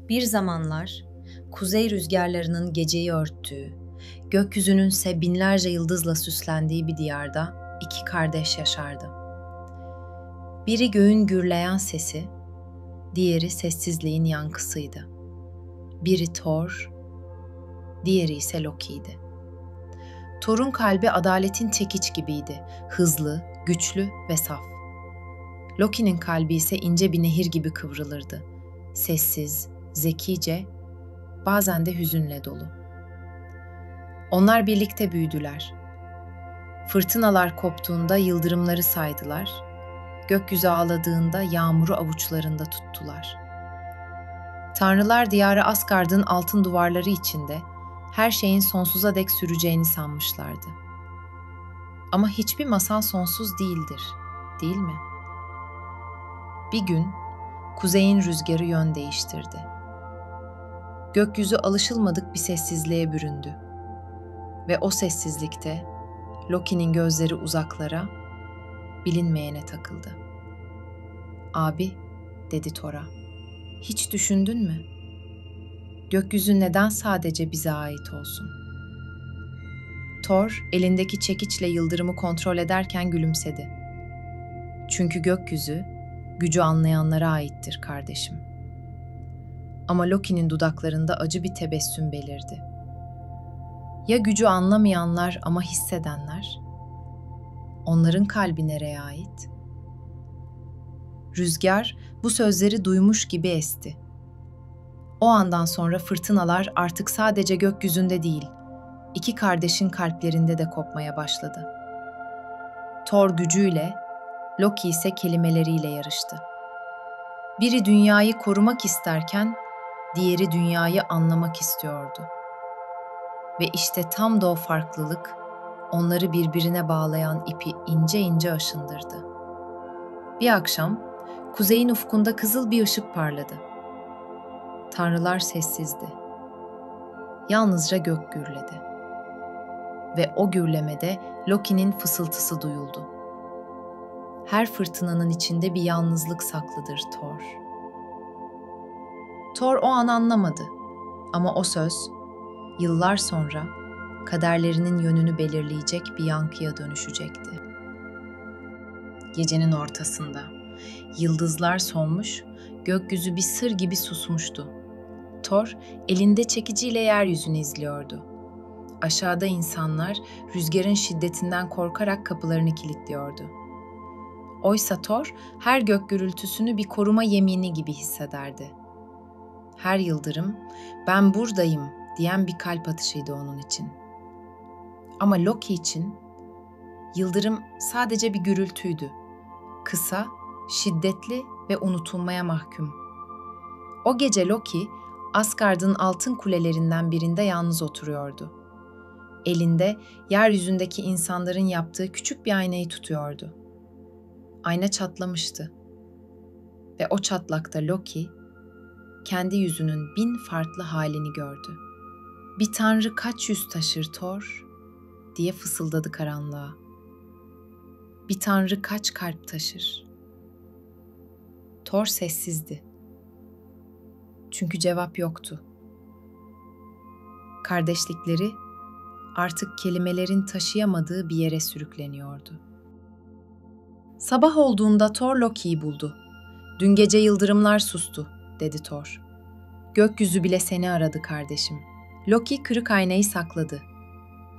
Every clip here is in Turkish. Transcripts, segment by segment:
Bir zamanlar kuzey rüzgarlarının geceyi örttüğü, gökyüzünün ise binlerce yıldızla süslendiği bir diyarda iki kardeş yaşardı. Biri göğün gürleyen sesi, diğeri sessizliğin yankısıydı. Biri Thor, diğeri ise Loki'ydi. Thor'un kalbi adaletin çekiç gibiydi, hızlı, güçlü ve saf. Loki'nin kalbi ise ince bir nehir gibi kıvrılırdı, sessiz, zekice, bazen de hüzünle dolu. Onlar birlikte büyüdüler. Fırtınalar koptuğunda yıldırımları saydılar, gökyüzü ağladığında yağmuru avuçlarında tuttular. Tanrılar diyarı Asgard'ın altın duvarları içinde her şeyin sonsuza dek süreceğini sanmışlardı. Ama hiçbir masal sonsuz değildir, değil mi? Bir gün kuzeyin rüzgarı yön değiştirdi. Gökyüzü alışılmadık bir sessizliğe büründü. Ve o sessizlikte Loki'nin gözleri uzaklara, bilinmeyene takıldı. "Abi," dedi Thor'a, "hiç düşündün mü? Gökyüzü neden sadece bize ait olsun?" Thor, elindeki çekiçle yıldırımı kontrol ederken gülümsedi. "Çünkü gökyüzü, gücü anlayanlara aittir kardeşim." Ama Loki'nin dudaklarında acı bir tebessüm belirdi. Ya gücü anlamayanlar ama hissedenler? Onların kalbi nereye ait? Rüzgar bu sözleri duymuş gibi esti. O andan sonra fırtınalar artık sadece gökyüzünde değil, iki kardeşin kalplerinde de kopmaya başladı. Thor gücüyle, Loki ise kelimeleriyle yarıştı. Biri dünyayı korumak isterken, diğeri dünyayı anlamak istiyordu. Ve işte tam da o farklılık, onları birbirine bağlayan ipi ince ince aşındırdı. Bir akşam, kuzeyin ufkunda kızıl bir ışık parladı. Tanrılar sessizdi. Yalnızca gök gürledi. Ve o gürlemede Loki'nin fısıltısı duyuldu. "Her fırtınanın içinde bir yalnızlık saklıdır Thor." Thor o an anlamadı. Ama o söz, yıllar sonra kaderlerinin yönünü belirleyecek bir yankıya dönüşecekti. Gecenin ortasında yıldızlar sönmüş, gökyüzü bir sır gibi susmuştu. Thor elinde çekiciyle yeryüzünü izliyordu. Aşağıda insanlar rüzgarın şiddetinden korkarak kapılarını kilitliyordu. Oysa Thor her gök gürültüsünü bir koruma yemini gibi hissederdi. Her yıldırım "ben buradayım" diyen bir kalp atışıydı onun için. Ama Loki için yıldırım sadece bir gürültüydü. Kısa, şiddetli ve unutulmaya mahkum. O gece Loki, Asgard'ın altın kulelerinden birinde yalnız oturuyordu. Elinde yeryüzündeki insanların yaptığı küçük bir aynayı tutuyordu. Ayna çatlamıştı. Ve o çatlakta Loki, kendi yüzünün 1000 farklı halini gördü. "Bir tanrı kaç yüz taşır Thor?" diye fısıldadı karanlığa. "Bir tanrı kaç kalp taşır?" Thor sessizdi. Çünkü cevap yoktu. Kardeşlikleri artık kelimelerin taşıyamadığı bir yere sürükleniyordu. Sabah olduğunda Thor Loki'yi buldu. "Dün gece yıldırımlar sustu," dedi Thor. "Gökyüzü bile seni aradı kardeşim." Loki kırık aynayı sakladı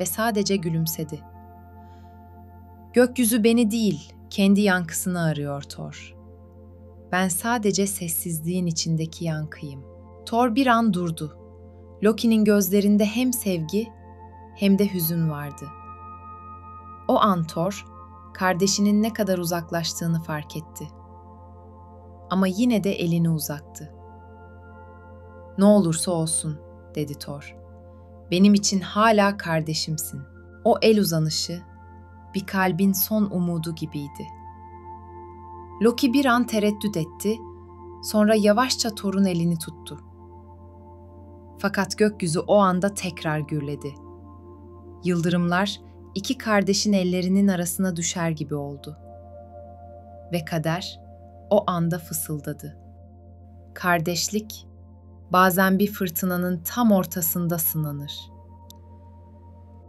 ve sadece gülümsedi. "Gökyüzü beni değil, kendi yankısını arıyor Thor. Ben sadece sessizliğin içindeki yankıyım." Thor bir an durdu. Loki'nin gözlerinde hem sevgi hem de hüzün vardı. O an Thor, kardeşinin ne kadar uzaklaştığını fark etti. Ama yine de elini uzattı. "Ne olursa olsun," dedi Thor. "Benim için hala kardeşimsin." O el uzanışı, bir kalbin son umudu gibiydi. Loki bir an tereddüt etti, sonra yavaşça Thor'un elini tuttu. Fakat gökyüzü o anda tekrar gürledi. Yıldırımlar iki kardeşin ellerinin arasına düşer gibi oldu. Ve kader o anda fısıldadı. "Kardeşlik bazen bir fırtınanın tam ortasında sınanır.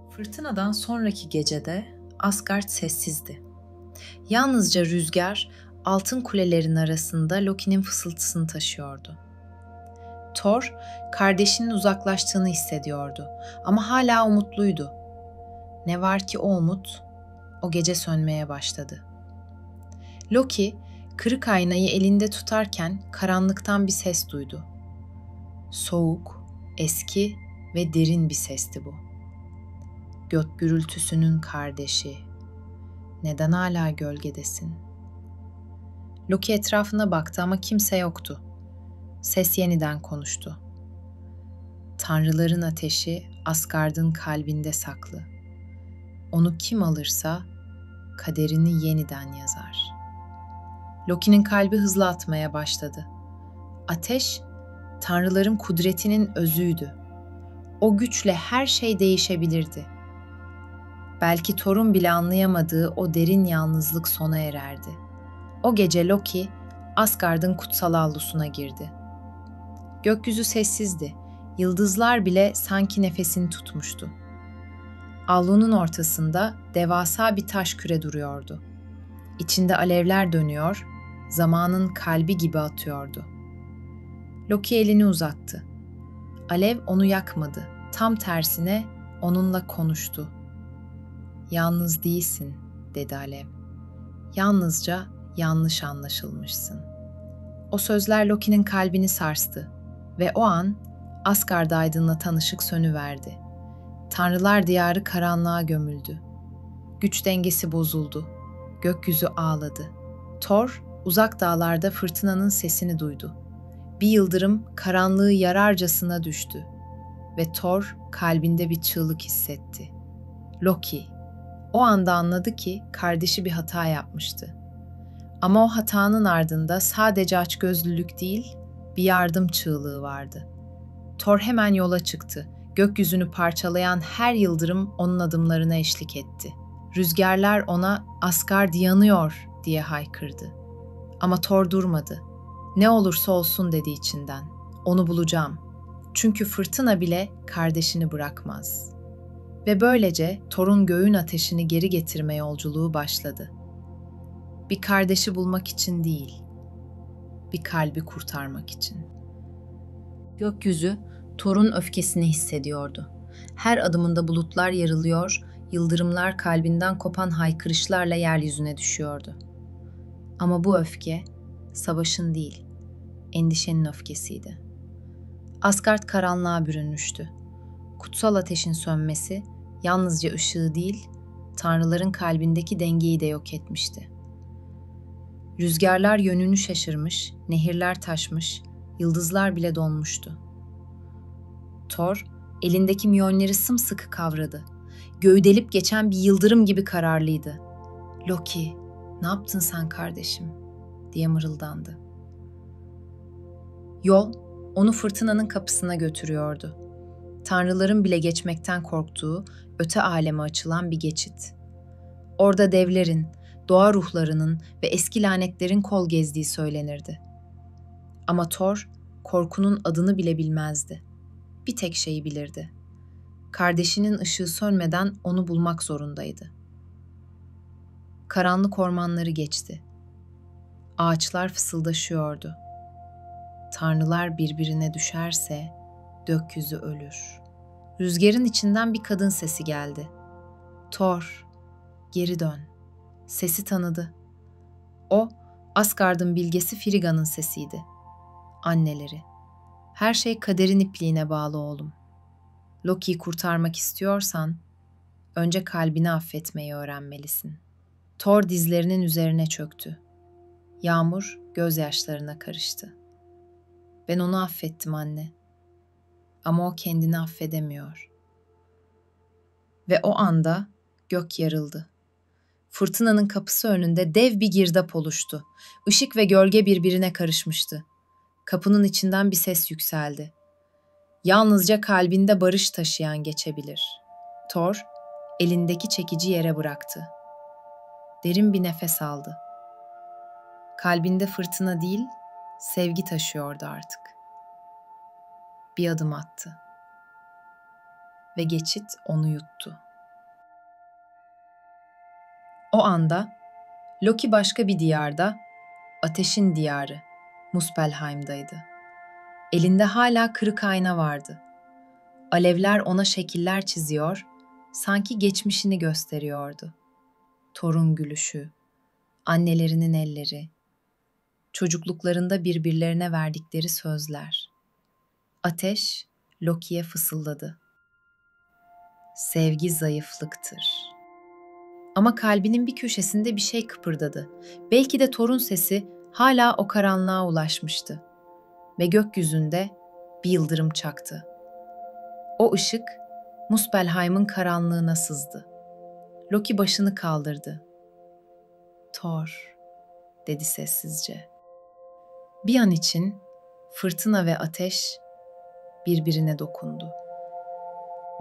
Fırtınadan sonraki gecede Asgard sessizdi. Yalnızca rüzgar altın kulelerin arasında Loki'nin fısıltısını taşıyordu. Thor, kardeşinin uzaklaştığını hissediyordu ama hala umutluydu. Ne var ki o umut, o gece sönmeye başladı. Loki, kırık aynayı elinde tutarken karanlıktan bir ses duydu. Soğuk, eski ve derin bir sesti bu. Gök gürültüsünün kardeşi, neden hala gölgedesin? Loki etrafına baktı ama kimse yoktu. Ses yeniden konuştu. Tanrıların ateşi Asgard'ın kalbinde saklı. Onu kim alırsa kaderini yeniden yazar. Loki'nin kalbi hızla atmaya başladı. Ateş, tanrıların kudretinin özüydü. O güçle her şey değişebilirdi. Belki Thor'un bile anlayamadığı o derin yalnızlık sona ererdi. O gece Loki, Asgard'ın kutsal avlusuna girdi. Gökyüzü sessizdi. Yıldızlar bile sanki nefesini tutmuştu. Avlunun ortasında devasa bir taş küre duruyordu. İçinde alevler dönüyor, zamanın kalbi gibi atıyordu. Loki elini uzattı. Alev onu yakmadı. Tam tersine onunla konuştu. "Yalnız değilsin," dedi alev. "Yalnızca yanlış anlaşılmışsın." O sözler Loki'nin kalbini sarstı ve o an Asgard'ı aydınlatan ışık sönüverdi. Tanrılar diyarı karanlığa gömüldü. Güç dengesi bozuldu. Gökyüzü ağladı. Thor, uzak dağlarda fırtınanın sesini duydu. Bir yıldırım karanlığı yararcasına düştü ve Thor kalbinde bir çığlık hissetti. Loki, o anda anladı ki kardeşi bir hata yapmıştı. Ama o hatanın ardında sadece açgözlülük değil, bir yardım çığlığı vardı. Thor hemen yola çıktı. Gökyüzünü parçalayan her yıldırım onun adımlarına eşlik etti. Rüzgarlar ona "Asgard yanıyor," diye haykırdı. Ama Thor durmadı. "Ne olursa olsun," dedi içinden. "Onu bulacağım. Çünkü fırtına bile kardeşini bırakmaz." Ve böylece Thor'un göğün ateşini geri getirme yolculuğu başladı. Bir kardeşi bulmak için değil, bir kalbi kurtarmak için. Gökyüzü Thor'un öfkesini hissediyordu. Her adımında bulutlar yarılıyor, yıldırımlar kalbinden kopan haykırışlarla yeryüzüne düşüyordu. Ama bu öfke savaşın değil, endişenin öfkesiydi. Asgard karanlığa bürünmüştü. Kutsal ateşin sönmesi yalnızca ışığı değil, tanrıların kalbindeki dengeyi de yok etmişti. Rüzgarlar yönünü şaşırmış, nehirler taşmış, yıldızlar bile donmuştu. Thor, elindeki Mjolnir'i sımsıkı kavradı. Göğü delip geçen bir yıldırım gibi kararlıydı. "Loki, ne yaptın sen kardeşim?" diye mırıldandı. Yol, onu fırtınanın kapısına götürüyordu. Tanrıların bile geçmekten korktuğu, öte aleme açılan bir geçit. Orada devlerin, doğa ruhlarının ve eski lanetlerin kol gezdiği söylenirdi. Ama Thor, korkunun adını bile bilmezdi. Bir tek şeyi bilirdi. Kardeşinin ışığı sönmeden onu bulmak zorundaydı. Karanlık ormanları geçti. Ağaçlar fısıldaşıyordu. Tanrılar birbirine düşerse gökyüzü ölür. Rüzgarın içinden bir kadın sesi geldi. "Thor, geri dön." Sesi tanıdı. O, Asgard'ın bilgesi Frigga'nın sesiydi. Anneleri. "Her şey kaderin ipliğine bağlı oğlum. Loki'yi kurtarmak istiyorsan, önce kalbini affetmeyi öğrenmelisin." Thor dizlerinin üzerine çöktü. Yağmur gözyaşlarına karıştı. "Ben onu affettim anne. Ama o kendini affedemiyor." Ve o anda gök yarıldı. Fırtınanın kapısı önünde dev bir girdap oluştu. Işık ve gölge birbirine karışmıştı. Kapının içinden bir ses yükseldi. "Yalnızca kalbinde barış taşıyan geçebilir." Thor, elindeki çekici yere bıraktı. Derin bir nefes aldı. Kalbinde fırtına değil, sevgi taşıyordu artık. Bir adım attı ve geçit onu yuttu. O anda Loki başka bir diyarda, ateşin diyarı, Muspelheim'daydı. Elinde hala kırık ayna vardı. Alevler ona şekiller çiziyor, sanki geçmişini gösteriyordu. Torun gülüşü, annelerinin elleri, çocukluklarında birbirlerine verdikleri sözler. Ateş, Loki'ye fısıldadı. Sevgi zayıflıktır. Ama kalbinin bir köşesinde bir şey kıpırdadı. Belki de Thor'un sesi hala o karanlığa ulaşmıştı. Ve gökyüzünde bir yıldırım çaktı. O ışık Muspelheim'in karanlığına sızdı. Loki başını kaldırdı. "Thor," dedi sessizce. Bir an için fırtına ve ateş birbirine dokundu.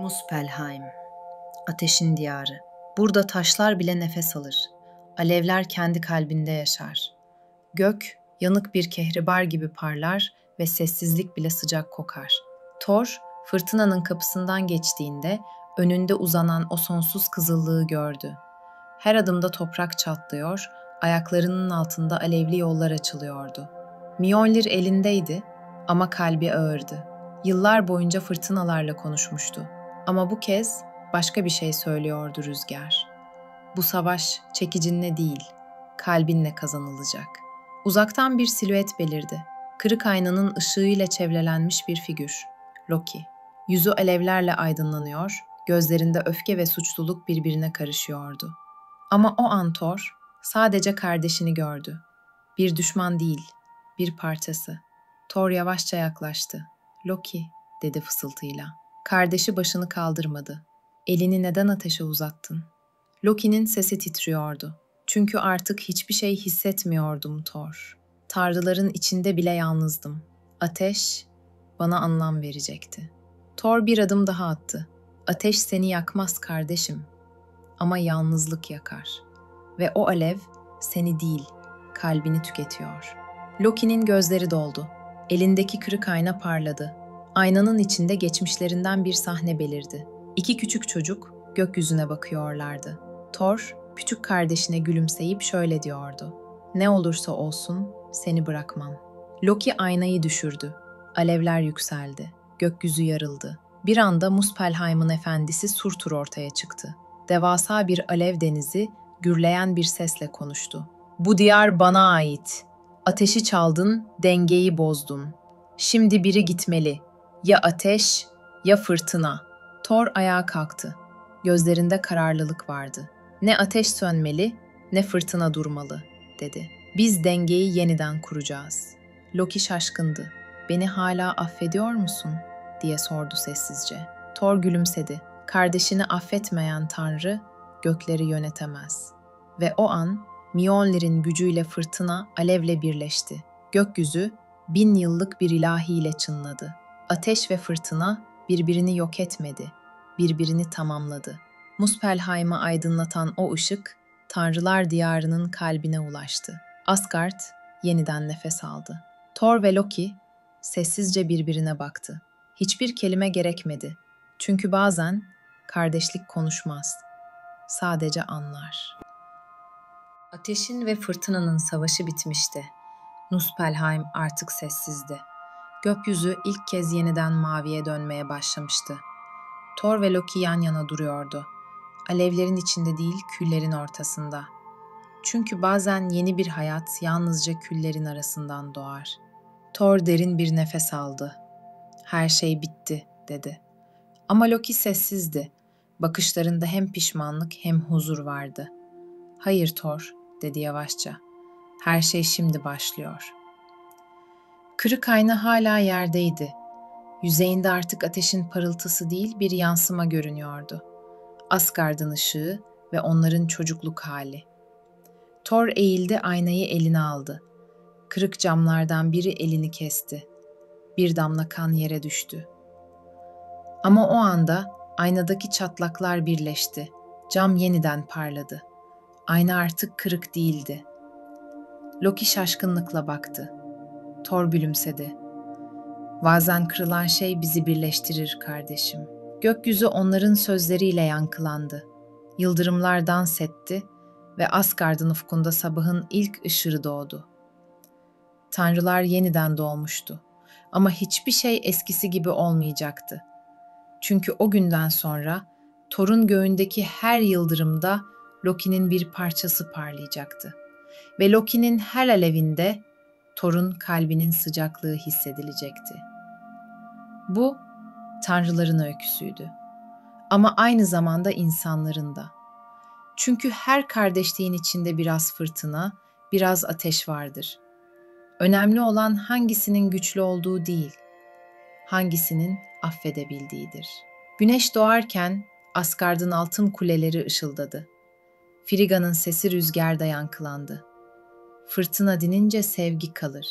Muspelheim, ateşin diyarı. Burada taşlar bile nefes alır. Alevler kendi kalbinde yaşar. Gök yanık bir kehribar gibi parlar ve sessizlik bile sıcak kokar. Thor, fırtınanın kapısından geçtiğinde önünde uzanan o sonsuz kızıllığı gördü. Her adımda toprak çatlıyor, ayaklarının altında alevli yollar açılıyordu. Mjolnir elindeydi ama kalbi ağırdı. Yıllar boyunca fırtınalarla konuşmuştu. Ama bu kez başka bir şey söylüyordu rüzgar. Bu savaş çekicinle değil, kalbinle kazanılacak. Uzaktan bir silüet belirdi. Kırık aynanın ışığıyla çevrelenmiş bir figür. Loki. Yüzü alevlerle aydınlanıyor, gözlerinde öfke ve suçluluk birbirine karışıyordu. Ama o an Thor sadece kardeşini gördü. Bir düşman değil, bir parçası. Thor yavaşça yaklaştı. "Loki," dedi fısıltıyla. Kardeşi başını kaldırmadı. "Elini neden ateşe uzattın?" Loki'nin sesi titriyordu. "Çünkü artık hiçbir şey hissetmiyordum Thor. Tanrıların içinde bile yalnızdım. Ateş bana anlam verecekti." Thor bir adım daha attı. "Ateş seni yakmaz kardeşim. Ama yalnızlık yakar. Ve o alev seni değil, kalbini tüketiyor." Loki'nin gözleri doldu. Elindeki kırık ayna parladı. Aynanın içinde geçmişlerinden bir sahne belirdi. İki küçük çocuk gökyüzüne bakıyorlardı. Thor, küçük kardeşine gülümseyip şöyle diyordu: "Ne olursa olsun seni bırakmam." Loki aynayı düşürdü. Alevler yükseldi. Gökyüzü yarıldı. Bir anda Muspelheim'in efendisi Surtur ortaya çıktı. Devasa bir alev denizi gürleyen bir sesle konuştu. "Bu diyar bana ait. Ateşi çaldın, dengeyi bozdun. Şimdi biri gitmeli. Ya ateş, ya fırtına." Thor ayağa kalktı. Gözlerinde kararlılık vardı. "Ne ateş sönmeli, ne fırtına durmalı," dedi. "Biz dengeyi yeniden kuracağız." Loki şaşkındı. "Beni hala affediyor musun?" diye sordu sessizce. Thor gülümsedi. Kardeşini affetmeyen Tanrı gökleri yönetemez. Ve o an Mjolnir'in gücüyle fırtına alevle birleşti. Gökyüzü 1000 yıllık bir ilahiyle çınladı. Ateş ve fırtına birbirini yok etmedi, birbirini tamamladı. Muspelheim'i aydınlatan o ışık, Tanrılar diyarının kalbine ulaştı. Asgard yeniden nefes aldı. Thor ve Loki sessizce birbirine baktı. Hiçbir kelime gerekmedi. Çünkü bazen kardeşlik konuşmaz, sadece anlar. Ateşin ve fırtınanın savaşı bitmişti. Muspelheim artık sessizdi. Gökyüzü ilk kez yeniden maviye dönmeye başlamıştı. Thor ve Loki yan yana duruyordu. Alevlerin içinde değil, küllerin ortasında. Çünkü bazen yeni bir hayat yalnızca küllerin arasından doğar. Thor derin bir nefes aldı. "Her şey bitti," dedi. Ama Loki sessizdi. Bakışlarında hem pişmanlık hem huzur vardı. "Hayır Thor," dedi yavaşça. "Her şey şimdi başlıyor." Kırık ayna hala yerdeydi. Yüzeyinde artık ateşin parıltısı değil bir yansıma görünüyordu. Asgard'ın ışığı ve onların çocukluk hali. Thor eğildi, aynayı eline aldı. Kırık camlardan biri elini kesti. Bir damla kan yere düştü. Ama o anda aynadaki çatlaklar birleşti. Cam yeniden parladı. Ayna artık kırık değildi. Loki şaşkınlıkla baktı. Thor gülümsedi. Bazen kırılan şey bizi birleştirir kardeşim. Gökyüzü onların sözleriyle yankılandı. Yıldırımlar dans etti ve Asgard'ın ufkunda sabahın ilk ışığı doğdu. Tanrılar yeniden doğmuştu. Ama hiçbir şey eskisi gibi olmayacaktı. Çünkü o günden sonra Thor'un göğündeki her yıldırımda Loki'nin bir parçası parlayacaktı. Ve Loki'nin her alevinde Thor'un kalbinin sıcaklığı hissedilecekti. Bu, tanrıların öyküsüydü. Ama aynı zamanda insanların da. Çünkü her kardeşliğin içinde biraz fırtına, biraz ateş vardır. Önemli olan hangisinin güçlü olduğu değil, hangisinin affedebildiğidir. Güneş doğarken Asgard'ın altın kuleleri ışıldadı. Frigga'nın sesi rüzgarda yankılandı. Fırtına dinince sevgi kalır.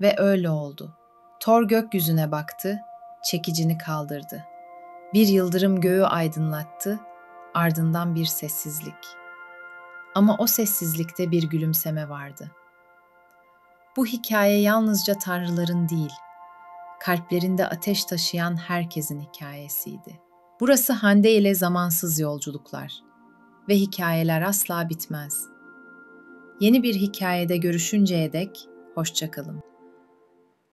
Ve öyle oldu. Thor gökyüzüne baktı, çekicini kaldırdı. Bir yıldırım göğü aydınlattı, ardından bir sessizlik. Ama o sessizlikte bir gülümseme vardı. Bu hikaye yalnızca tanrıların değil, kalplerinde ateş taşıyan herkesin hikayesiydi. Burası Hande ile zamansız yolculuklar ve hikayeler asla bitmez. Yeni bir hikayede görüşünceye dek hoşça kalın.